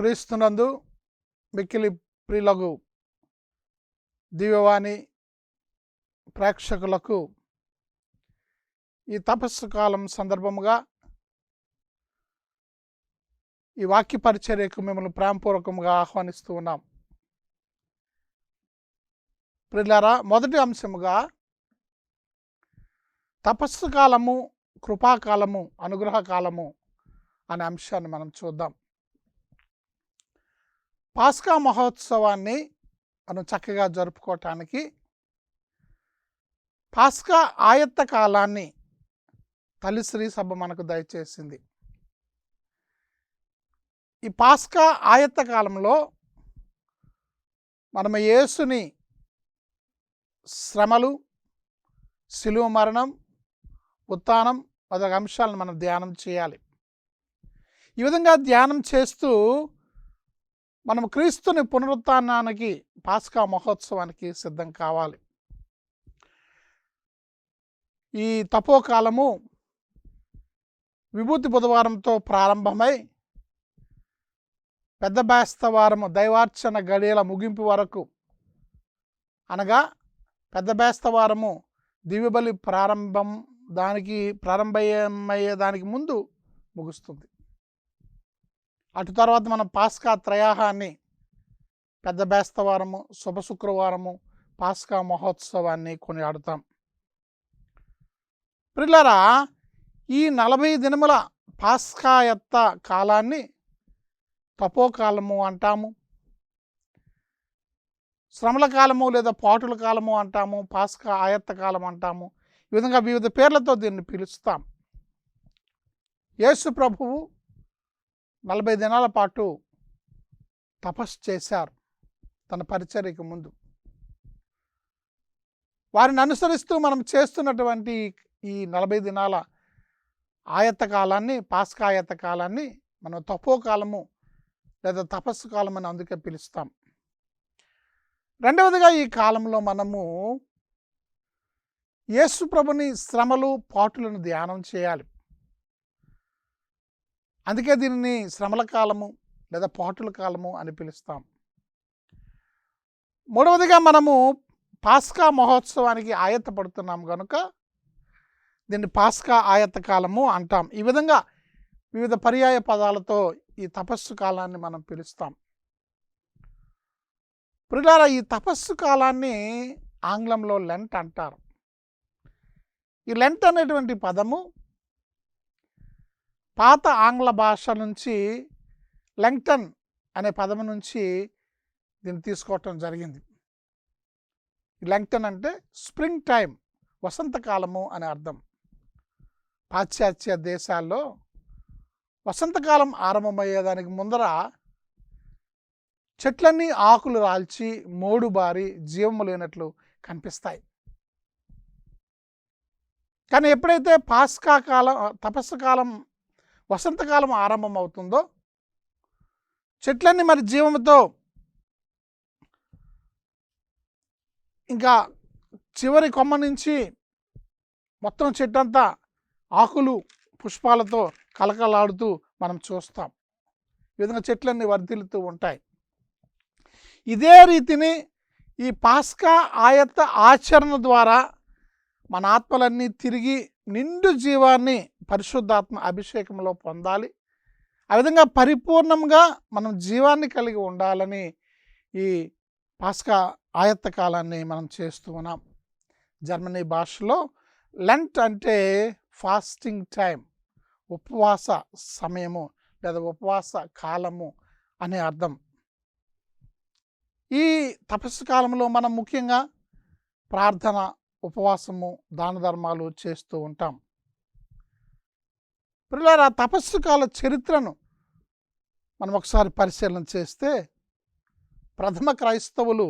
క్రీస్తునందు మిక్కిలి ప్రియులకు దివ్యవాణి ప్రేక్షకులకు ఈ తపస్సు కాలం సందర్భముగా ఈ వాక్య పరిచర్యకు మిమ్మల్ని ప్రేమపూర్వకంగా ఆహ్వానిస్తూ ఉన్నాం. ప్రియులారా, మొదటి అంశముగా తపస్సు కాలము, కృపాకాలము, అనుగ్రహ కాలము అనే అంశాన్ని మనం చూద్దాం. పాస్కా మహోత్సవాన్ని మనం చక్కగా జరుపుకోవటానికి పాస్కా ఆయత్త కాలాన్ని తల్లి శ్రీ సభ మనకు దయచేసింది. ఈ పాస్కా ఆయత్త కాలంలో మనం యేసుని శ్రమలు, శిలువ మరణం, ఉత్థానం మొదలగు అంశాలను మనం ధ్యానం చేయాలి. ఈ విధంగా ధ్యానం చేస్తూ మనం క్రీస్తుని పునరుత్థానానికి, పాస్కా మహోత్సవానికి సిద్ధం కావాలి. ఈ తపోకాలము విభూతి బుధవారంతో ప్రారంభమై పెద్ద బేస్తవారము దైవార్చన గడియల ముగింపు వరకు, అనగా పెద్ద బేస్తవారము దివ్యబలి ప్రారంభమయ్యే దానికి ముందు ముగుస్తుంది. అటు తర్వాత మనం పాస్కా త్రయాహాన్ని, పెద్ద బేస్తవారము, శుభ శుక్రవారము, పాస్కా మహోత్సవాన్ని కొనియాడుతాం. ప్రియులారా, ఈ 40 దినముల పాస్కాయత్త కాలాన్ని తపోకాలము అంటాము, శ్రమల కాలము లేదా పాటుల కాలము అంటాము, పాస్కా ఆయత్త కాలం అంటాము. ఈ విధంగా వివిధ పేర్లతో దీన్ని పిలుస్తాం. యేసు ప్రభువు 40 దినాల పాటు తపస్సు చేశారు తన పరిచర్యకు ముందు. వారిని అనుసరిస్తూ మనం చేస్తున్నటువంటి ఈ 40 దినాల ఆయత్త కాలాన్ని, పాస్కా ఆయత్త కాలాన్ని మనం తపోకాలము లేదా తపస్సు కాలం అని అందుకే పిలుస్తాం. రెండవదిగా ఈ కాలంలో మనము యేసు ప్రభుని శ్రమలు, పాటులను ధ్యానం చేయాలి. అందుకే దీనిని శ్రమల కాలము లేదా పాటుల కాలము అని పిలుస్తాం. మూడవదిగా మనము పాస్కా మహోత్సవానికి ఆయత్త పడుతున్నాం కనుక దీన్ని పాస్కా ఆయత్త కాలము అంటాం. ఈ విధంగా వివిధ పర్యాయ పదాలతో ఈ తపస్సు కాలాన్ని మనం పిలుస్తాం. ప్రియులారా, ఈ తపస్సు కాలాన్ని ఆంగ్లంలో లెంట్ అంటారు. ఈ లెంట్ అనేటువంటి పదము పాత ఆంగ్ల భాష నుంచి లెంగ్టన్ అనే పదము నుంచి దీన్ని తీసుకోవటం జరిగింది. లెంగ్టన్ అంటే స్ప్రింగ్ టైం, వసంతకాలము అని అర్థం. పాశ్చాత్య దేశాల్లో వసంతకాలం ఆరంభమయ్యేదానికి ముందర చెట్లన్నీ ఆకులు రాల్చి మోడు బారి జీవము లేనట్లు కనిపిస్తాయి. కానీ ఎప్పుడైతే పాస్కా కాలం, తపస్సు కాలం, వసంతకాలం ఆరంభం అవుతుందో చెట్లన్నీ మరి జీవముతో, ఇంకా చివరి కొమ్మ నుంచి మొత్తం చెట్టంతా ఆకులు, పుష్పాలతో కలకలాడుతూ మనం చూస్తాం. ఈ విధంగా చెట్లన్నీ వర్ధిల్లుతూ ఉంటాయి. ఇదే రీతిని ఈ పాస్కా ఆయత్త ఆచరణ ద్వారా మన ఆత్మలన్నీ తిరిగి నిండు జీవాన్ని పరిశుద్ధాత్మ అభిషేకంలో పొందాలి. ఆ విధంగా పరిపూర్ణంగా మనం జీవాన్ని కలిగి ఉండాలని ఈ పాస్కా ఆయత్త కాలాన్ని మనం చేస్తూ ఉన్నాం. జర్మనీ భాషలో లెంట్ అంటే ఫాస్టింగ్ టైం, ఉపవాస సమయము లేదా ఉపవాస కాలము అనే అర్థం. ఈ తపస్సు కాలంలో మనం ముఖ్యంగా ప్రార్థన, ఉపవాసము, దాన ధర్మాలు చేస్తూ ఉంటాం. ప్రియులారా, తపస్సు కాల చరిత్రను మనం ఒకసారి పరిశీలన చేస్తే ప్రథమ క్రైస్తవులు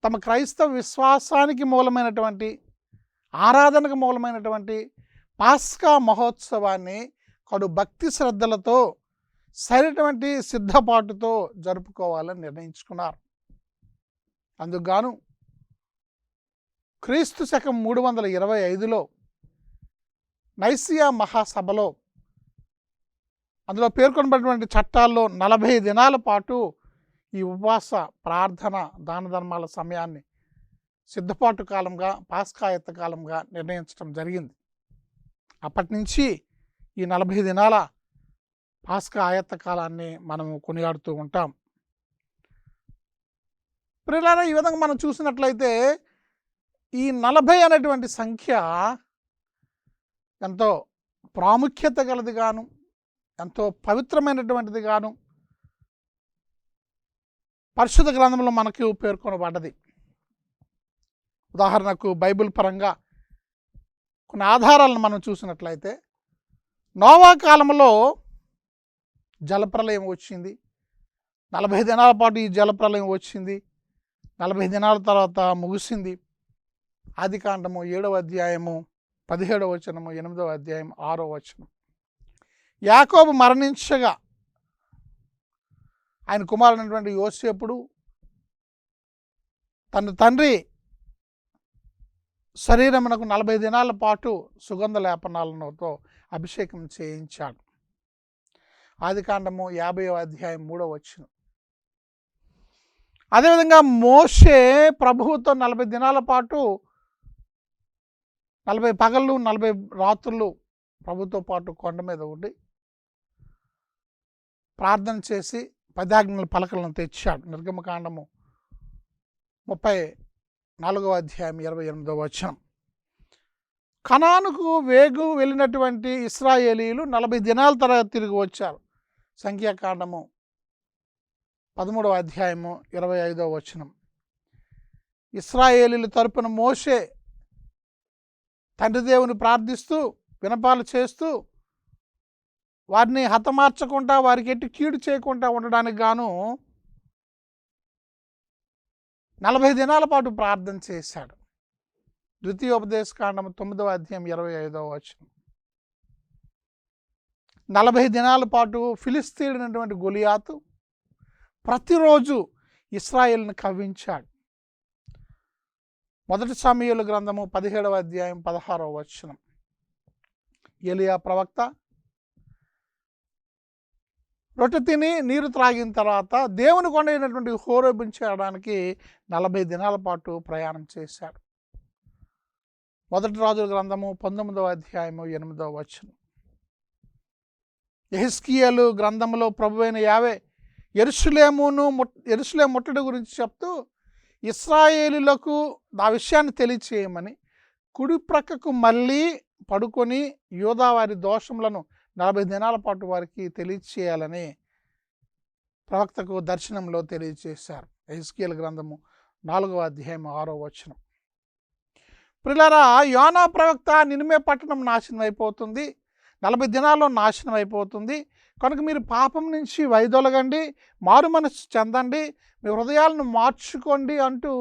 తమ క్రైస్తవ విశ్వాసానికి మూలమైనటువంటి, ఆరాధనకు మూలమైనటువంటి పాస్కా మహోత్సవాన్ని కడు భక్తి శ్రద్ధలతో, సరైనటువంటి సిద్ధపాటుతో జరుపుకోవాలని నిర్ణయించుకున్నారు. అందుకుగాను క్రీస్తు శకం 325లో నైసియా మహాసభలో అందులో పేర్కొనబడినటువంటి చట్టాల్లో 40 దినాల పాటు ఈ ఉపవాస ప్రార్థన దాన ధర్మాల సమయాన్ని సిద్ధపాటు కాలంగా, పాస్కాయత్త కాలంగా నిర్ణయించడం జరిగింది. అప్పటి నుంచి ఈ 40 దినాల పాస్కా ఆయత్త కాలాన్ని మనము కొనియాడుతూ ఉంటాం. ప్రియులారా, ఈ విధంగా మనం చూసినట్లయితే ఈ 40 అనేటువంటి సంఖ్య ఎంతో ప్రాముఖ్యత గలది గాను, ఎంతో పవిత్రమైనటువంటిది గాను పరిశుద్ధ గ్రంథంలో మనకు పేర్కొనబడ్డది. ఉదాహరణకు బైబిల్ పరంగా కొన్ని ఆధారాలను మనం చూసినట్లయితే నోవా కాలంలో జలప్రలయం వచ్చింది. 40 దినాల పాటు ఈ జలప్రలయం వచ్చింది. 40 దినాల తర్వాత ముగిసింది. ఆదికాండము 7వ అధ్యాయము 17వ వచనము, 8వ అధ్యాయం 6వ వచనం. యాకోబు మరణించగా ఆయన కుమారుడైనటువంటి యోసేపుడు తన తండ్రి శరీరమునకు 40 దినాల పాటు సుగంధ లేపనాలతో అభిషేకం చేయించాడు. ఆదికాండము 50వ అధ్యాయం 3వ వచనం. అదేవిధంగా మోషే ప్రభువుతో 40 దినాల పాటు 40 పగళ్ళు 40 రాత్రులు ప్రభుతో పాటు కొండ మీద ఉండి ప్రార్థన చేసి 10 ఆజ్ఞల పలకలను తెచ్చాడు. నిర్గమకాండము 34వ అధ్యాయం 28వ వచనం. కనానుకు వేగు వెళ్ళినటువంటి ఇశ్రాయేలీలు 40 దినాల తర్వాత తిరిగి వచ్చారు. సంఖ్యాకాండము 13వ అధ్యాయము 25వ వచనం. ఇశ్రాయేలీల తరపున మోషే తండ్రి దేవుని ప్రార్థిస్తూ విన్నపాలు చేస్తూ వారిని హతమార్చకుండా, వారికి ఎట్టి కీడు చేయకుండా ఉండడానికి గాను 40 దినాల పాటు ప్రార్థన చేశాడు. ద్వితీయోపదేశకాండము 9వ అధ్యాయం 25వ వచనం. 40 దినాల పాటు ఫిలిస్తీయుడైనటువంటి గొలియాతు ప్రతిరోజు ఇశ్రాయేలును కవ్వించాడు. 1 సమూయేలు గ్రంథము 17వ అధ్యాయం 16వ వచనం. ఎలియా ప్రవక్త రొట్టె తిని నీరు త్రాగిన తర్వాత దేవుని కొండ అయినటువంటి హోరేబును చేరడానికి 40 దినాల పాటు ప్రయాణం చేశాడు. 1 రాజుల గ్రంథము 19వ అధ్యాయము 8వ వచనం. యెహెజ్కేలు గ్రంథంలో ప్రభువైన యావే యెరూషలేము ముట్టడి గురించి చెప్తూ ఇశ్రాయేలులకు ఆ విషయాన్ని తెలియచేయమని కుడి ప్రక్కకు మళ్ళీ పడుకొని యూదా వారి దోషములను 40 దినాల పాటు వారికి తెలియచేయాలని ప్రవక్తకు దర్శనంలో తెలియచేశారు. యెహెజ్కేలు గ్రంథము 4వ అధ్యాయం 6వ వచనం. ప్రియులారా, యోనా ప్రవక్త నినివే పట్టణం నాశనం అయిపోతుంది, 40 దినాల్లో నాశనం అయిపోతుంది, కనుక మీరు పాపం నుంచి వైదొలగండి, మారు మనస్సు చెందండి, మీ హృదయాలను మార్చుకోండి అంటూ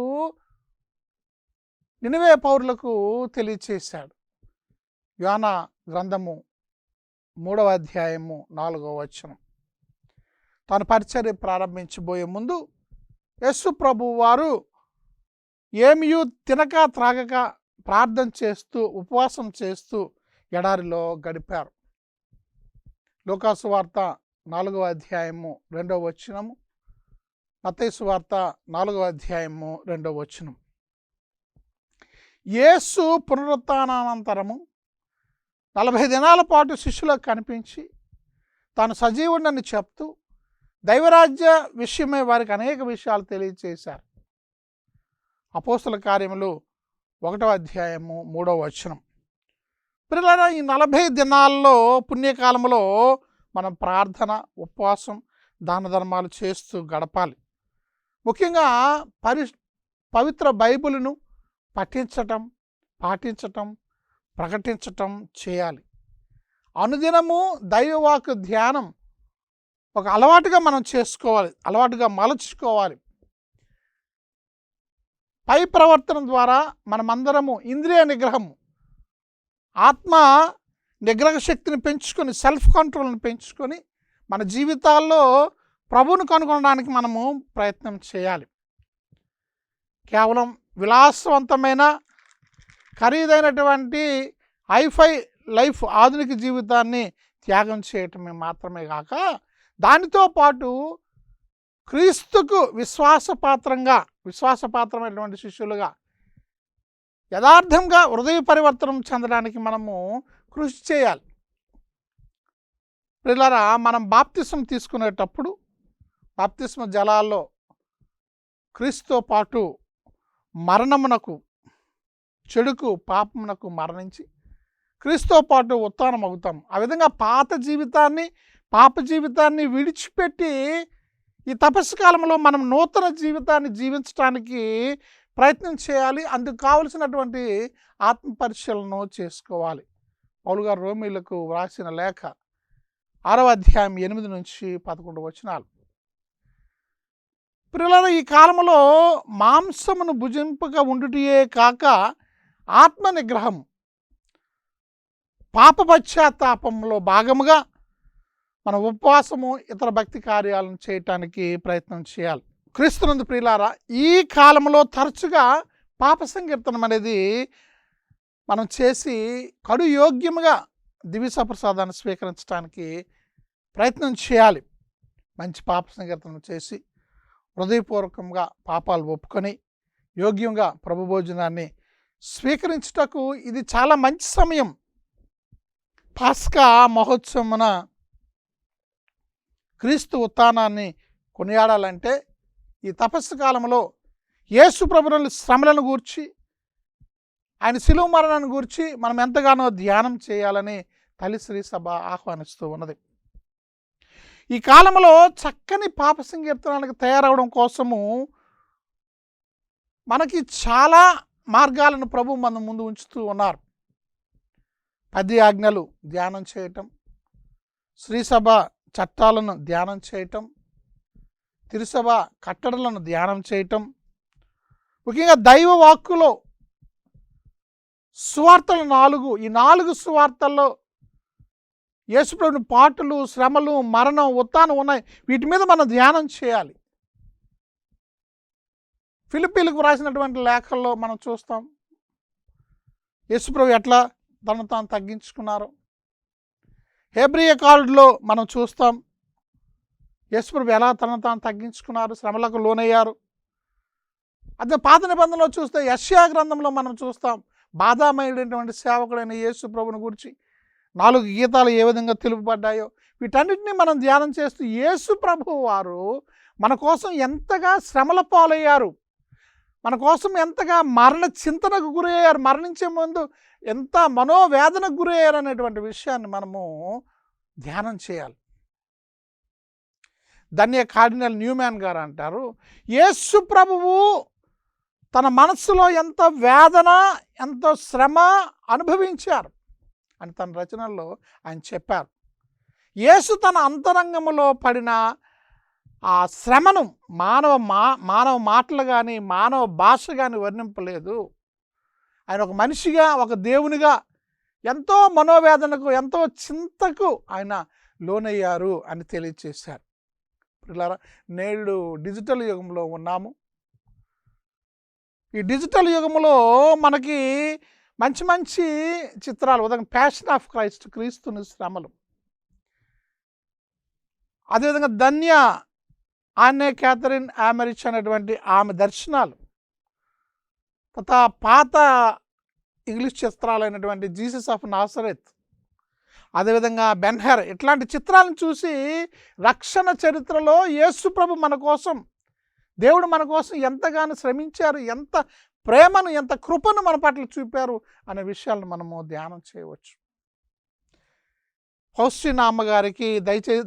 నినివే పౌరులకు తెలియచేశాడు. యోనా గ్రంథము 3వ అధ్యాయము 4వ వచనం. తాను పరిచర్య ప్రారంభించబోయే ముందు యేసు ప్రభువు వారు ఏమియూ తినక త్రాగక ప్రార్థన చేస్తూ ఉపవాసం చేస్తూ ఎడారిలో గడిపారు. లూకా సువార్త 4వ అధ్యాయము 2వ వచనము, మత్తయి సువార్త 4వ అధ్యాయము 2వ వచనం. యేసు పునరుత్థానానంతరము 40 దినాల పాటు శిష్యులకు కనిపించి తాను సజీవుడని చెప్తూ దైవరాజ్య విషయమై వారికి అనేక విషయాలు తెలియచేశారు. అపోస్తల కార్యములు 1వ అధ్యాయము 3వ వచనం. ప్రియులారా, ఈ 40 దినాల్లో పుణ్యకాలంలో మనం ప్రార్థన, ఉపవాసం, దాన ధర్మాలు చేస్తూ గడపాలి. ముఖ్యంగా పవిత్ర బైబిలును పఠించటం, పాటించటం, ప్రకటించటం చేయాలి. అనుదినము దైవవాక్కు ధ్యానం ఒక అలవాటుగా మనం చేసుకోవాలి, అలవాటుగా మలచుకోవాలి. పై ప్రవర్తన ద్వారా మనమందరము ఇంద్రియ నిగ్రహము, ఆత్మ నిగ్రహ శక్తిని పెంచుకొని, సెల్ఫ్ కంట్రోల్ని పెంచుకొని మన జీవితాల్లో ప్రభువును కనుగొనడానికి మనము ప్రయత్నం చేయాలి. కేవలం విలాసవంతమైన ఖరీదైనటువంటి హైఫై లైఫ్, ఆధునిక జీవితాన్ని త్యాగం చేయటమే మాత్రమే కాక దానితో పాటు క్రీస్తుకు విశ్వాసపాత్రమైనటువంటి శిష్యులుగా యథార్థంగా హృదయ పరివర్తనం చెందడానికి మనము కృషి చేయాలి. ప్రియులారా, మనం బాప్తిసం తీసుకునేటప్పుడు బాప్తిస్మ జలాల్లో క్రీస్తుతో పాటు మరణమునకు, చెడుకు, పాపమునకు మరణించి క్రీస్తుతో పాటు ఉత్థానం అవుతాం. ఆ విధంగా పాప జీవితాన్ని విడిచిపెట్టి ఈ తపస్సు కాలంలో మనం నూతన జీవితాన్ని జీవించడానికి ప్రయత్నం చేయాలి. అందుకు కావలసినటువంటి ఆత్మ పరిశీలన చేసుకోవాలి. పౌలు గారు రోమీలకు వ్రాసిన లేఖ 6వ అధ్యాయం 8 నుంచి 11 వచనాలు. ప్రియులారా, ఈ కాలంలో మాంసమును భుజింపక ఉండుటయే కాక ఆత్మ నిగ్రహం, పాప పశ్చాత్తాపంలో భాగముగా మన ఉపవాసము, ఇతర భక్తి కార్యాలను చేయటానికి ప్రయత్నం చేయాలి. క్రీస్తునందు ప్రియులారా, ఈ కాలంలో తరచుగా పాప సంకీర్తనం అనేది మనం చేసి కడు యోగ్యముగా దివ్య సప్రసాదాన్ని స్వీకరించడానికి ప్రయత్నం చేయాలి. మంచి పాప సంకీర్తనం చేసి హృదయపూర్వకంగా పాపాలు ఒప్పుకొని యోగ్యంగా ప్రభు భోజనాన్ని స్వీకరించుటకు ఇది చాలా మంచి సమయం. పాస్కా మహోత్సవమున క్రీస్తు ఉత్థానాన్ని కొనియాడాలంటే ఈ తపస్సు కాలంలో యేసు ప్రభువుల శ్రమలను గూర్చి, ఆయన శిలువ మరణాన్ని గూర్చి మనం ఎంతగానో ధ్యానం చేయాలని తల్లి శ్రీ సభ ఆహ్వానిస్తూ ఉన్నది. ఈ కాలంలో చక్కని పాప సంకీర్తనాలకు తయారవడం కోసము మనకి చాలా మార్గాలను ప్రభు మన ముందు ఉంచుతూ ఉన్నారు. 10 ఆజ్ఞలు ధ్యానం చేయటం, శ్రీసభ చట్టాలను ధ్యానం చేయటం, తిరుసభ కట్టడలను ధ్యానం చేయటం, ముఖ్యంగా దైవ వాక్కులో సువార్తలు 4, ఈ 4 సువార్తల్లో యేసుప్రభుని పాటలు, శ్రమలు, మరణం, ఉత్థానం ఉన్నాయి. వీటి మీద మనం ధ్యానం చేయాలి. ఫిలిప్పీలకు వ్రాసినటువంటి లేఖల్లో మనం చూస్తాం యేసుప్రభు ఎట్లా తనను తాను తగ్గించుకున్నారు. హెబ్రీ కార్డులో మనం చూస్తాం యేసుప్రభు ఎలా తనను తాను తగ్గించుకున్నారు, శ్రమలకు లోనయ్యారు. అదే పాత నిబంధనలో చూస్తే యెషయా గ్రంథంలో మనం చూస్తాం బాధామయుడైనటువంటి సేవకుడైన యేసు ప్రభుని గురించి 4 గీతాలు ఏ విధంగా తెలుపబడ్డాయో వీటన్నిటిని మనం ధ్యానం చేస్తూ యేసు ప్రభు వారు మన కోసం ఎంతగా శ్రమల పాలయ్యారు, మన కోసం ఎంతగా మరణ చింతనకు గురయ్యారు, మరణించే ముందు ఎంత మనోవేదనకు గురయ్యారు అనేటువంటి విషయాన్ని మనము ధ్యానం చేయాలి. ధన్య కార్డినల్ న్యూమ్యాన్ గారు అంటారు, యేసు ప్రభువు తన మనస్సులో ఎంత వేదన, ఎంతో శ్రమ అనుభవించారు అని తన రచనల్లో ఆయన చెప్పారు. యేసు తన అంతరంగములో పడిన ఆ శ్రమను మానవ మాటలు కానీ మానవ భాష కానీ వర్ణింపలేదు. ఆయన ఒక మనిషిగా, ఒక దేవునిగా ఎంతో మనోవేదనకు, ఎంతో చింతకు ఆయన లోనయ్యారు అని తెలియచేశారు. పిల్లరా, నేడు డిజిటల్ యుగంలో ఉన్నాము. ఈ డిజిటల్ యుగంలో మనకి మంచి మంచి చిత్రాలు, ఉదాహరణ ప్యాషన్ ఆఫ్ క్రైస్ట్, క్రీస్తుని శ్రమలు, అదేవిధంగా ధన్య ఆన్నే క్యాథరిన్ ఆమెరిచ్ అనేటువంటి ఆమె దర్శనాలు, పాత ఇంగ్లీష్ చిత్రాలైనటువంటి జీసస్ ఆఫ్ నాసరెత్, అదేవిధంగా బెన్హర్, ఇట్లాంటి చిత్రాలను చూసి రక్షణ చరిత్రలో యేసు ప్రభు మన కోసం, దేవుడు మన కోసం ఎంతగానో శ్రమించారు, ఎంత ప్రేమను, ఎంత కృపను మన పట్ల చూపారు అనే విషయాలను మనము ధ్యానం చేయవచ్చు. ఫౌస్టినా అమ్మగారికి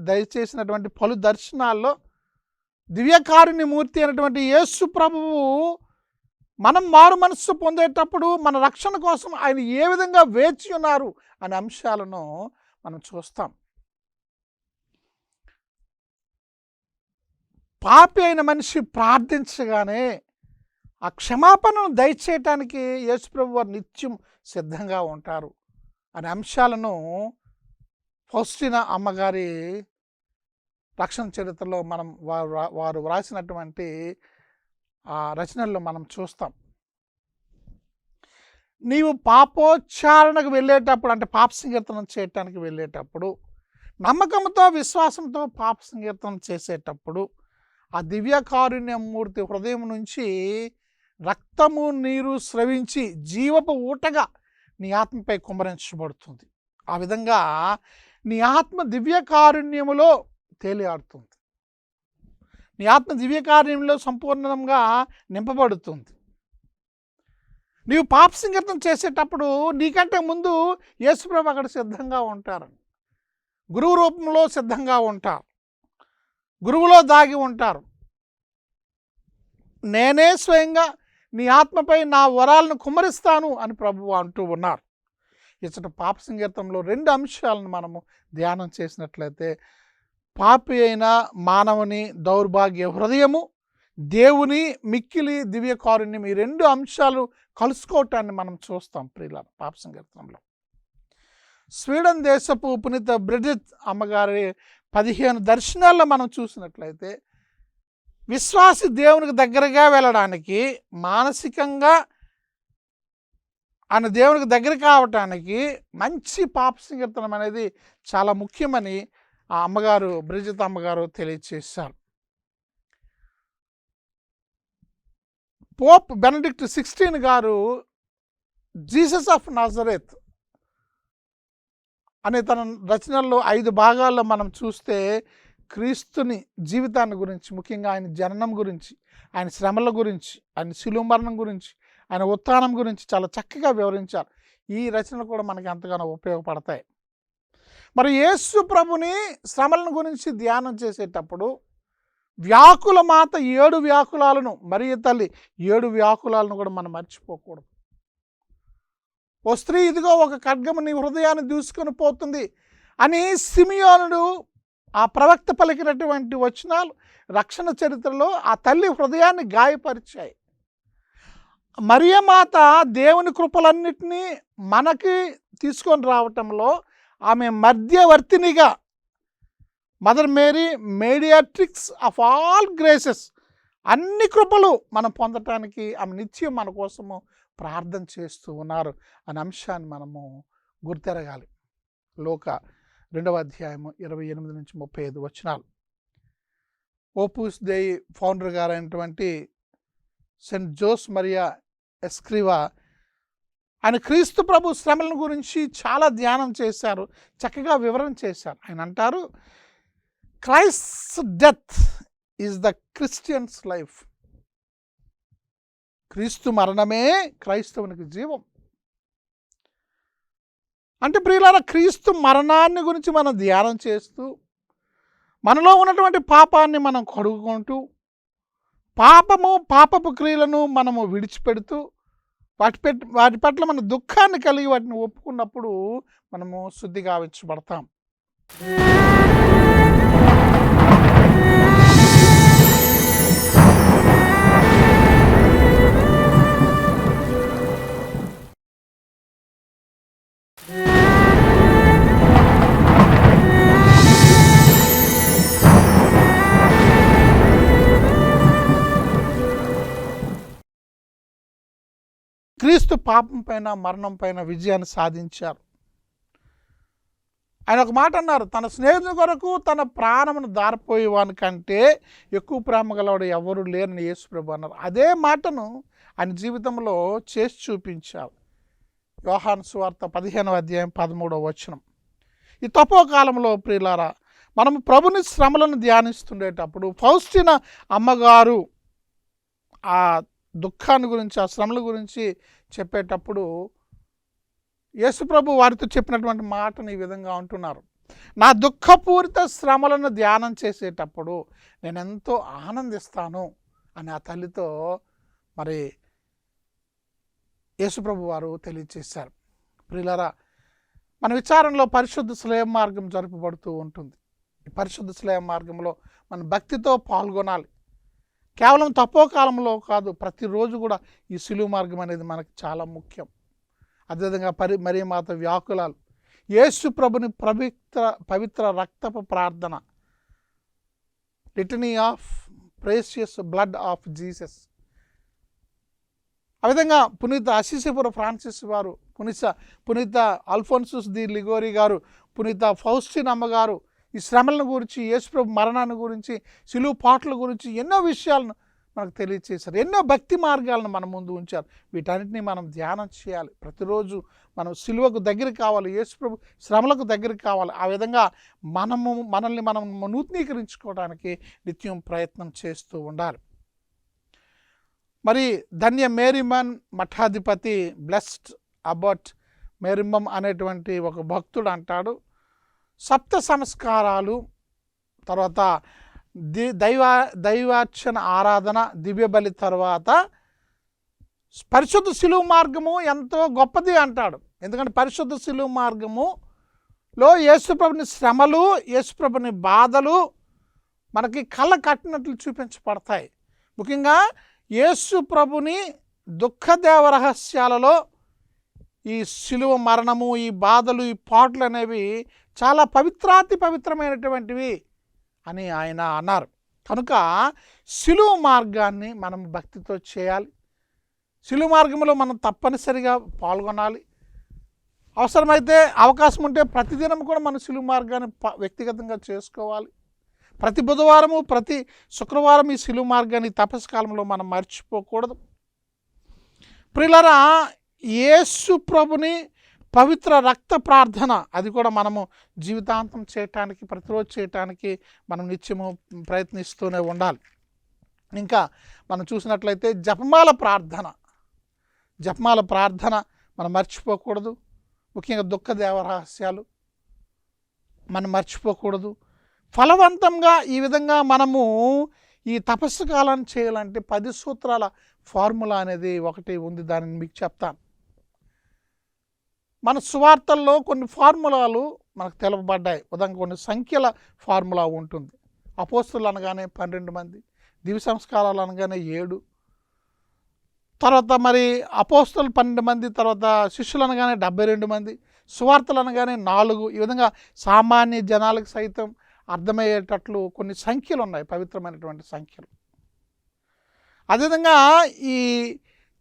దయచేసినటువంటి పలు దర్శనాల్లో దివ్యకారుణ్య మూర్తి అయినటువంటి యేసు ప్రభువు మనం మారు మనస్సు పొందేటప్పుడు మన రక్షణ కోసం ఆయన ఏ విధంగా వేచి ఉన్నారు అనే అంశాలను మనం చూస్తాం. పాపి అయిన మనిషి ప్రార్థించగానే ఆ క్షమాపణను దయచేయటానికి యేసుప్రభు వారు నిత్యం సిద్ధంగా ఉంటారు అనే అంశాలను ఫౌస్టినా అమ్మగారి రక్షణ చరిత్రలో మనం వారు వ్రాసినటువంటి రచనల్లో మనం చూస్తాం. నీవు పాపోచ్చారణకు వెళ్ళేటప్పుడు, అంటే పాప సంకీర్తనం చేయటానికి వెళ్ళేటప్పుడు నమ్మకంతో విశ్వాసంతో పాప సంకీర్తన చేసేటప్పుడు ఆ దివ్యకారుణ్యమూర్తి హృదయం నుంచి రక్తము నీరు స్రవించి జీవపు ఊటగా నీ ఆత్మపై కుమ్మరించబడుతుంది. ఆ విధంగా నీ ఆత్మ దివ్యకారుణ్యములో తేలియాడుతుంది. నీ ఆత్మ దివ్యకార్యంలో సంపూర్ణంగా నింపబడుతుంది. నీవు పాప సంకీర్తన చేసేటప్పుడు నీకంటే ముందు యేసుప్రభు అక్కడ సిద్ధంగా ఉంటారు. గురువు రూపంలో సిద్ధంగా ఉంటారు. గురువులో దాగి ఉంటారు. నేనే స్వయంగా నీ ఆత్మపై నా వరాలను కుమ్మరిస్తాను అని ప్రభువు అంటూ ఉన్నారు. ఇచ్చట పాప సంకీర్తనలో 2 అంశాలను మనము ధ్యానం చేసినట్లయితే పాపి అయిన మానవుని దౌర్భాగ్య హృదయము, దేవుని మిక్కిలి దివ్య కారుణ్యం, ఈ 2 అంశాలు కలుసుకోవటాన్ని మనం చూస్తాం ప్రియులారా పాప సంకీర్తనంలో. స్వీడన్ దేశపు పునీత బ్రిజిత్ అమ్మగారి 15 దర్శనాల్లో మనం చూసినట్లయితే విశ్వాసి దేవునికి దగ్గరగా వెళ్ళడానికి, మానసికంగా ఆయన దేవునికి దగ్గర కావటానికి మంచి పాప సంకీర్తనం అనేది చాలా ముఖ్యమని ఆ అమ్మగారు, బ్రిజిత్ అమ్మగారు తెలియచేశారు. పోప్ బెనడిక్ట్ 16 గారు జీసస్ ఆఫ్ నాజరేత్ అనే తన రచనల్లో 5 భాగాల్లో మనం చూస్తే క్రీస్తుని జీవితాన్ని గురించి, ముఖ్యంగా ఆయన జననం గురించి, ఆయన శ్రమల గురించి, ఆయన శిలువ మరణం గురించి, ఆయన ఉత్థానం గురించి చాలా చక్కగా వివరించారు. ఈ రచనలు కూడా మనకి ఎంతగానో ఉపయోగపడతాయి. మరి యేసు ప్రభుని శ్రమలను గురించి ధ్యానం చేసేటప్పుడు వ్యాకుల మాత 7 వ్యాకులాలను, మరియ తల్లి 7 వ్యాకులాలను కూడా మనం మర్చిపోకూడదు. ఓ స్త్రీ, ఇదిగో ఒక ఖడ్గము నీ హృదయాన్ని దూసుకొని పోతుంది అని సిమియోనుడు ఆ ప్రవక్త పలికినటువంటి వచనాలు రక్షణ చరిత్రలో ఆ తల్లి హృదయాన్ని గాయపరిచాయి. మరియమాత దేవుని కృపలన్నిటినీ మనకి తీసుకొని రావటంలో ఆమె మధ్యవర్తినిగా, Mother Mary Mediatrix of all graces, అన్ని కృపలు మనం పొందటానికి ఆమె నిత్యం మన కోసము ప్రార్థన చేస్తూ ఉన్నారు అనే అంశాన్ని మనము గుర్తెరగాలి. లోక 2వ అధ్యాయము 28 నుంచి 35 వచనాలు. ఓపూస్ దేయి ఫౌండర్ గారైనటువంటి సెయింట్ జోస్ మరియా ఎస్క్రివా ఆయన క్రీస్తు ప్రభు శ్రమల గురించి చాలా ధ్యానం చేశారు, చక్కగా వివరణ చేశారు. ఆయన అంటారు, Christ death is the Christians life. క్రీస్తు మరణమే క్రైస్తవునికి జీవం. అంటే ప్రియులారా, క్రీస్తు మరణాన్ని గురించి మనం ధ్యానం చేస్తూ మనలో ఉన్నటువంటి పాపాన్ని మనం కడుగుకుంటూ పాపపు క్రియలను మనము విడిచిపెడుతూ వాటి పట్ల మన దుఃఖాన్ని కలిగి వాటిని ఒప్పుకున్నప్పుడు మనము శుద్ధి గావించబడతాం. క్రీస్తు పాపం పైన, మరణం పైన విజయాన్ని సాధించారు. ఆయన ఒక మాట అన్నారు, తన స్నేహితుని కొరకు తన ప్రాణమును దారిపోయేవాని కంటే ఎక్కువ ప్రేమ గలవాడు ఎవరు లేరని యేసుప్రభు అన్నారు. అదే మాటను ఆయన జీవితంలో చేసి చూపించారు. యోహాను సువార్త 15వ అధ్యాయం 13వ వచనం. ఈ తపోకాలంలో ప్రియులారా, మనము ప్రభుని శ్రమలను ధ్యానిస్తుండేటప్పుడు ఫౌస్టినా అమ్మగారు ఆ దుఃఖాన్ని గురించి, ఆ శ్రమల గురించి చెప్పేటప్పుడు యేసుప్రభు వారితో చెప్పినటువంటి మాటను ఈ విధంగా అంటున్నారు, నా దుఃఖపూరిత శ్రమలను ధ్యానం చేసేటప్పుడు నేను ఎంతో ఆనందిస్తాను అని ఆ తల్లితో మరి యేసుప్రభు వారు తెలియచేశారు. ప్రియులారా, మన విచారంలో పరిశుద్ధ స్లేవ మార్గం జరుపబడుతూ ఉంటుంది. ఈ పరిశుద్ధ స్లేవ మార్గంలో మన భక్తితో పాల్గొనాలి. కేవలం తపోకాలంలో కాదు, ప్రతిరోజు కూడా ఈ సిలువ మార్గం అనేది మనకి చాలా ముఖ్యం. అదేవిధంగా మరియమాత వ్యాకులాలు, యేసు ప్రభుని పవిత్ర రక్తపు ప్రార్థన, litany of precious blood of Jesus. ఆ విధంగా పునీత అసిసిపుర ఫ్రాన్సిస్ వారు, పునీత అల్ఫోన్సుస్ ది లిగోరి గారు, పునీత ఫౌస్టిన్ అమ్మగారు, ఈ శ్రమలను గురించి, యేసుప్రభు మరణాన్ని గురించి, సిలువ పాటల గురించి ఎన్నో విషయాలను మనకు తెలియచేశారు. ఎన్నో భక్తి మార్గాలను మన ముందు ఉంచారు. వీటన్నిటిని మనం ధ్యానం చేయాలి. ప్రతిరోజు మనం సిలువకు దగ్గర కావాలి, యేసుప్రభు శ్రమలకు దగ్గర కావాలి. ఆ విధంగా మనల్ని మనం నూతనీకరించుకోవడానికి నిత్యం ప్రయత్నం చేస్తూ ఉండాలి. మరి ధన్య మేరీమన్ మఠాధిపతి బ్లెస్డ్ అబౌట్ మేరిమమ్ అనేటువంటి ఒక భక్తుడు అంటాడు, సప్త సంస్కారాలు, తర్వాత దైవార్చన ఆరాధన, దివ్య బలి తర్వాత పరిశుద్ధ శిలువ మార్గము ఎంతో గొప్పది అంటాడు. ఎందుకంటే పరిశుద్ధ శిలువ మార్గములో యేసుప్రభుని శ్రమలు, యేసుప్రభుని బాధలు మనకి కళ్ళ కట్టినట్లు చూపించబడతాయి. ముఖ్యంగా యేసుప్రభుని దుఃఖదేవ రహస్యాలలో ఈ శిలువ మరణము, ఈ బాధలు, ఈ పాటలు అనేవి చాలా పవిత్రమైనటువంటివి అని ఆయన అన్నారు. కనుక శిలువ మార్గాన్ని మనం భక్తితో చేయాలి. శిలువ మార్గంలో మనం తప్పనిసరిగా పాల్గొనాలి. అవసరమైతే అవకాశం ఉంటే ప్రతిదినం కూడా మనం శిలువ మార్గాన్ని వ్యక్తిగతంగా చేసుకోవాలి. ప్రతి బుధవారము, ప్రతి శుక్రవారం ఈ శిలువ మార్గాన్ని తపస్సు కాలంలో మనం మర్చిపోకూడదు. ప్రియులారా, యేసు ప్రభుని పవిత్ర రక్త ప్రార్థన అది కూడా మనము జీవితాంతం చేయటానికి, ప్రతిరోజు చేయటానికి మనం నిత్యము ప్రయత్నిస్తూనే ఉండాలి. ఇంకా మనం చూసినట్లయితే జపమాల ప్రార్థన మనం మర్చిపోకూడదు. ముఖ్యంగా దుఃఖ దేవరహస్యాలు మనం మర్చిపోకూడదు. ఫలవంతంగా ఈ విధంగా మనము ఈ తపస్సు కాలాన్ని చేయాలంటే 10 సూత్రాల ఫార్ములా అనేది ఒకటి ఉంది. దానిని మీకు చెప్తాను. మన సువార్తల్లో కొన్ని ఫార్ములాలు మనకు తెలుపబడ్డాయి. ఉదాహరణకు కొన్ని సంఖ్యల ఫార్ములా ఉంటుంది. అపోస్తులు అనగానే 12 మంది, దివ్య సంస్కారాలు అనగానే 7, తర్వాత మరి అపోస్తులు 12 మంది, తర్వాత శిష్యులు అనగానే 72 మంది, సువార్తలు అనగానే 4. ఈ విధంగా సామాన్య జనాలకు సైతం అర్థమయ్యేటట్లు కొన్ని సంఖ్యలు ఉన్నాయి, పవిత్రమైనటువంటి సంఖ్యలు. అదేవిధంగా ఈ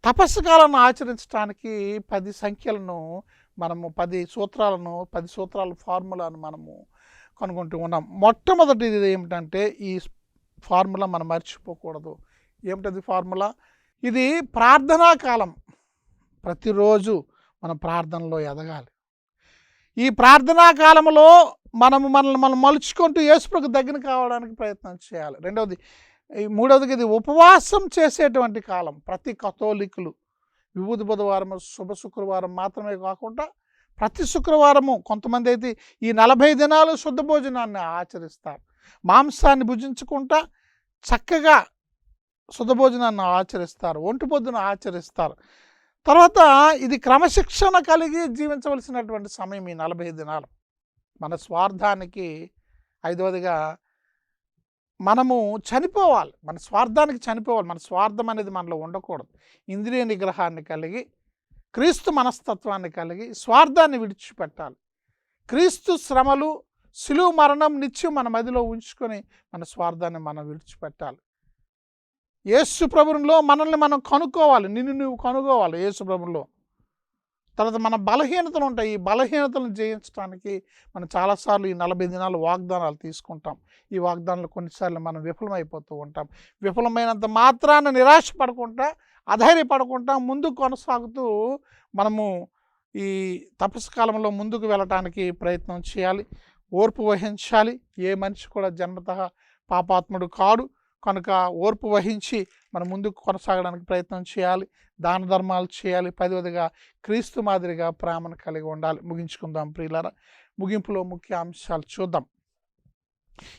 తపస్సు కాలాన్ని ఆచరించడానికి 10 సంఖ్యలను మనము 10 సూత్రాల ఫార్ములాను మనము కనుగొంటూ ఉన్నాం. మొట్టమొదటిది ఏమిటంటే ఈ ఫార్ములా మనం మర్చిపోకూడదు. ఏమిటది ఫార్ములా? ఇది ప్రార్థనా కాలం. ప్రతిరోజు మనం ప్రార్థనలో ఎదగాలి. ఈ ప్రార్థనా కాలంలో మనల్ని మనం మలుచుకుంటూ యేసుప్రభుకు దగ్గర కావడానికి ప్రయత్నం చేయాలి. మూడవదిగా ఇది ఉపవాసం చేసేటువంటి కాలం. ప్రతి కథోలికులు విభూతి బుధవారం, శుభ శుక్రవారం మాత్రమే కాకుండా ప్రతి శుక్రవారము, కొంతమంది అయితే ఈ 40 దినాలు శుద్ధ భోజనాన్ని ఆచరిస్తారు. మాంసాన్ని భుజించుకుంటా చక్కగా శుద్ధ భోజనాన్ని ఆచరిస్తారు, ఒంటి పొద్దున ఆచరిస్తారు. తర్వాత ఇది క్రమశిక్షణ కలిగి జీవించవలసినటువంటి సమయం ఈ 40 దినాలు. మన స్వార్థానికి, ఐదవదిగా మనము చనిపోవాలి. మన స్వార్థానికి చనిపోవాలి. మన స్వార్థం అనేది మనలో ఉండకూడదు. ఇంద్రియ నిగ్రహాన్ని కలిగి, క్రీస్తు మనస్తత్వాన్ని కలిగి స్వార్థాన్ని విడిచిపెట్టాలి. క్రీస్తు శ్రమలు, శిలువ మరణం నిత్యం మన మదిలో ఉంచుకొని మన స్వార్థాన్ని మనం విడిచిపెట్టాలి. యేసు ప్రభువులో మనల్ని మనం కనుక్కోవాలి. నిన్ను నువ్వు కనుక్కోవాలి యేసు ప్రభువులో. తర్వాత మన బలహీనతలు ఉంటాయి. ఈ బలహీనతలను జయించడానికి మనం చాలాసార్లు ఈ 40 దినాలు వాగ్దానాలు తీసుకుంటాం. ఈ వాగ్దానాలు కొన్నిసార్లు మనం విఫలమైపోతూ ఉంటాం. విఫలమైనంత మాత్రాన నిరాశపడకుండా, అధైర్యపడకుండా ముందుకు కొనసాగుతూ మనము ఈ తపస్సు కాలంలో ముందుకు వెళ్ళటానికి ప్రయత్నం చేయాలి. ఓర్పు వహించాలి. ఏ మనిషి కూడా జన్మతః పాపాత్ముడు కాడు. కనుక ఓర్పు వహించి మనం ముందుకు కొనసాగడానికి ప్రయత్నం చేయాలి. దాన ధర్మాలు చేయాలి. 10వదిగా క్రీస్తు మాదిరిగా ప్రేమను కలిగి ఉండాలి. ముగించుకుందాం ప్రియులారా. ముగింపులో ముఖ్య అంశాలు చూద్దాం.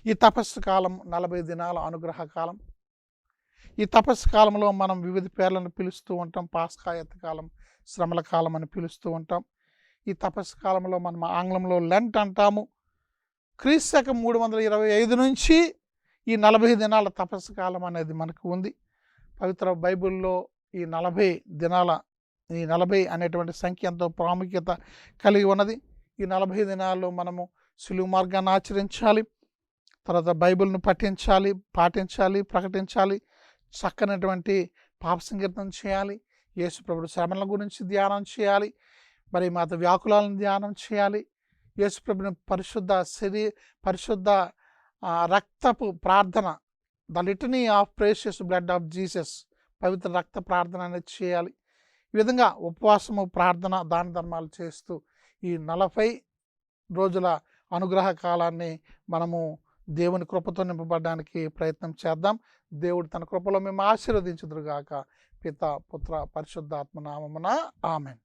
ఈ తపస్సు కాలం 40 దినాల అనుగ్రహ కాలం. ఈ తపస్సు కాలంలో మనం వివిధ పేర్లను పిలుస్తూ ఉంటాం. పాస్కాయత కాలం, శ్రమల కాలం అని పిలుస్తూ ఉంటాం. ఈ తపస్సు కాలంలో మనం ఆంగ్లంలో లెంట్ అంటాము. క్రీస్తు 325 నుంచి ఈ 40 దినాల తపస్సు కాలం అనేది మనకు ఉంది. పవిత్ర బైబిల్లో ఈ 40 అనేటువంటి సంఖ్య ఎంతో ప్రాముఖ్యత కలిగి ఉన్నది. ఈ 40 దినాల్లో మనము సులువు మార్గాన్ని ఆచరించాలి. తర్వాత బైబిల్ను పాటించాలి, ప్రకటించాలి. చక్కనటువంటి పాప సంకీర్తన చేయాలి. యేసు ప్రభువు శ్రమల గురించి ధ్యానం చేయాలి. మరి మాత వ్యాకులాలను ధ్యానం చేయాలి. యేసుప్రభుని పరిశుద్ధ రక్తపు ప్రార్థన, the litany of precious blood of Jesus, పవిత్ర రక్త ప్రార్థన అనేది చేయాలి. ఈ విధంగా ఉపవాసము, ప్రార్థన, దాన ధర్మాలు చేస్తూ ఈ 40 రోజుల అనుగ్రహ కాలాన్ని మనము దేవుని కృపతో నింపబడడానికి ప్రయత్నం చేద్దాం. దేవుడు తన కృపలో మేము ఆశీర్వదించుదురుగాక. పిత, పుత్ర, పరిశుద్ధాత్మ నామమున ఆమేన్.